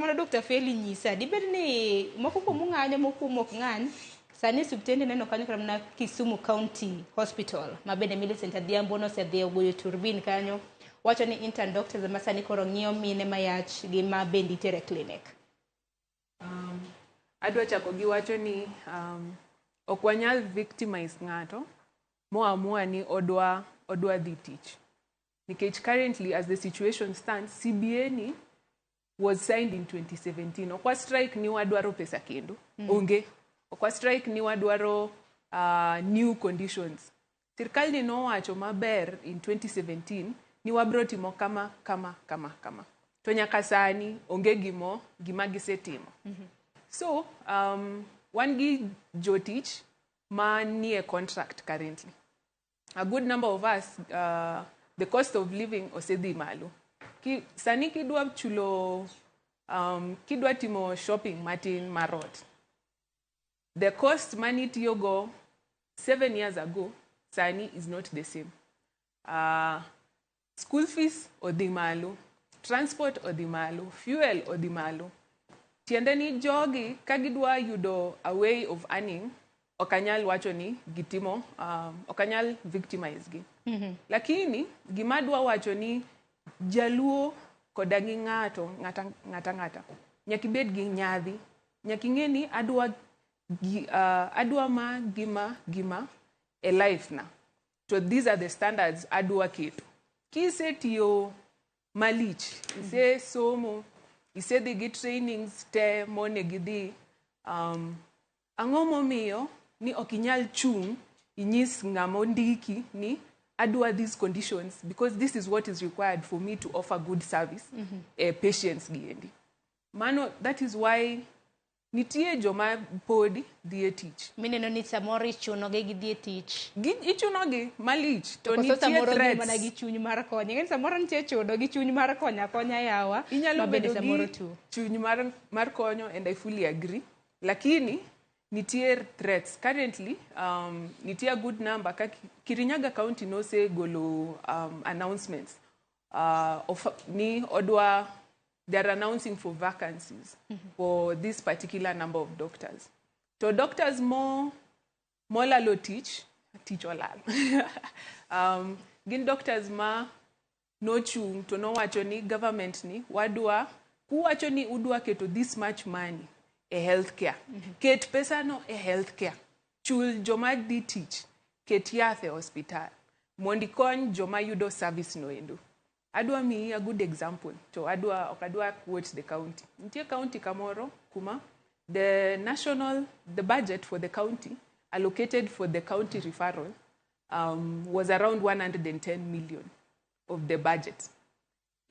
mondo Dr. Phelly nyisa dibed ni moko kuom ng'anyo moko kuom ok ng'any sani subtende neno kanyo kama Kisumu County Hospital ma bende Millicent Adhiambo nosedhi ogoyo turbin kanyo wacho ni intern doctors ma sani koro ng'iyo mine mayach gi ma bende itere clinic. Adwa chako gi wacho ni ok wanyal victimize ng'ato moamua ni odwa dhi tich. Nikech currently as the situation stands, CBA ni was signed in 2017. Okwa strike ni wadwaro pesa kendo. Onge. Okwa strike ni wadwaro new conditions. Sirkal ni nowacho maber in 2017 ni wabro timo kama. To nyaka sani onge gima gisetimo. So, wan gi jotich ma nie contract currently. A good number of us, the cost of living osedhi malo. Sani kidwa chulo, kidwa timo shopping matin marot. The cost money tiyogo 7 years ago, sani is not the same. School fees odhi malo, transport odhi malo, fuel odhi malo. Tiende ni jogi kagidwa yudo a way of earning, okanyal wacho ni gitimo, okanyal victimize gi. Lakini gimadwa wacho ni jaluo koda gi ng'ata nyaki bed gi nyadhi, nyaki ng'e ni adwa ma gima a life na. So these are the standards adwa keto. Kise tiyo malich, ise somo, ise dhi trainings te mone gidhi, ang'o momiyo ni okinyal chung inyis ng'ama ondiki ni adwa these conditions because this is what is required for me to offer good service patients giendi. Mano, that is why nitie joma podi dhie tich. Mineno ni samoro ichunogi gidhie tich. Ichunogi malich to nitie samoro threats. Mana gi chuny mar konya. Ng'eni samoro nitie chudo gi chuny mar konya yawa. Inyalo bedo gi chuny mar konyo and I fully agree. Lakini nitie threats. Currently, nitie a good number. Kirinyaga County no se golo announcements. Ni odwa, they're announcing for vacancies for this particular number of doctors. So doctors more lalo teach olal. Gin doctors ma no chung to no wacho ni government ni wadwa kuwacho ni udwa keto this much money e healthcare. Ket pesa no e healthcare. Chul joma di teach. Ket yath e hospital. Mondikon joma yudo service no endo. Adwa mi a good example. To okadwa quote the county. Ntie county kamoro kuma the budget for the county allocated for the county referral was around 110 million of the budget.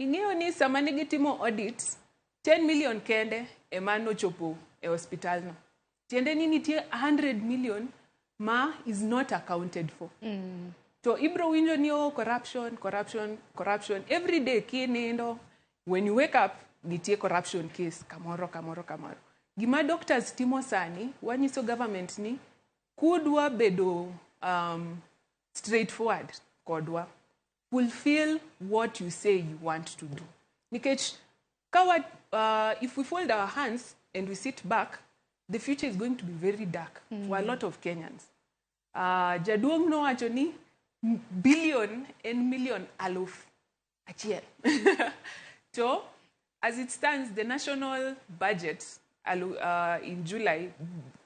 Ingeo ni samani gitimo audits 10 million kende emano chopo e hospital no. Tiende ni nitie 100 million ma is not accounted for. So ibro winjo ni corruption every day kinendo when you wake up nitie corruption case kamoro. Gima doctors timo sani wanyiso government ni kudwa bedo straightforward kodwa fulfill what you say you want to do. Nikech if we fold our hands and we sit back, the future is going to be very dark for a lot of Kenyans. Jaduong no wacho ni billion and million aluf achiel. So, as it stands, the national budget in July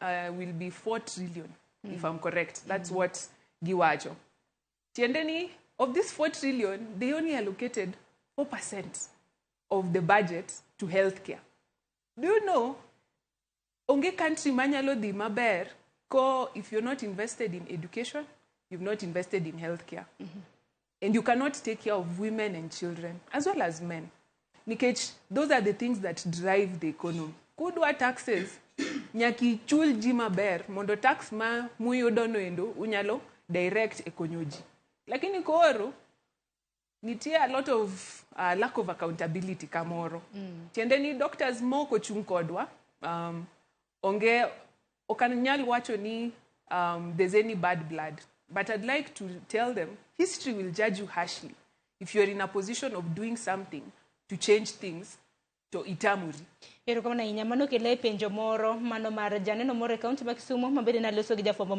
will be 4 trillion, if I'm correct. That's what giwacho. Tiendeni, of this 4 trillion, they only allocated 4% of the budget to healthcare. Do you know, onge country manyalo di maber ko if you're not invested in education, you've not invested in healthcare. And you cannot take care of women and children, as well as men. Nikech, those are the things that drive the economy. Kudwa taxes, nyaki chul ji maber, mondo tax ma muyudo no endo, unyalo direct ekonyoji. Lakini koro, nitie a lot of lack of accountability kamoro. Tiende ni doctors mo kochung kodwa, okanyal wacho ni there's any bad blood. But I'd like to tell them, history will judge you harshly. If you're in a position of doing something to change things, to itamori. Erokamano ahinya, mano kelo e penjo moro mano mar janeno moro e kaunti ma Kisumu mabende naloso gi jafwambo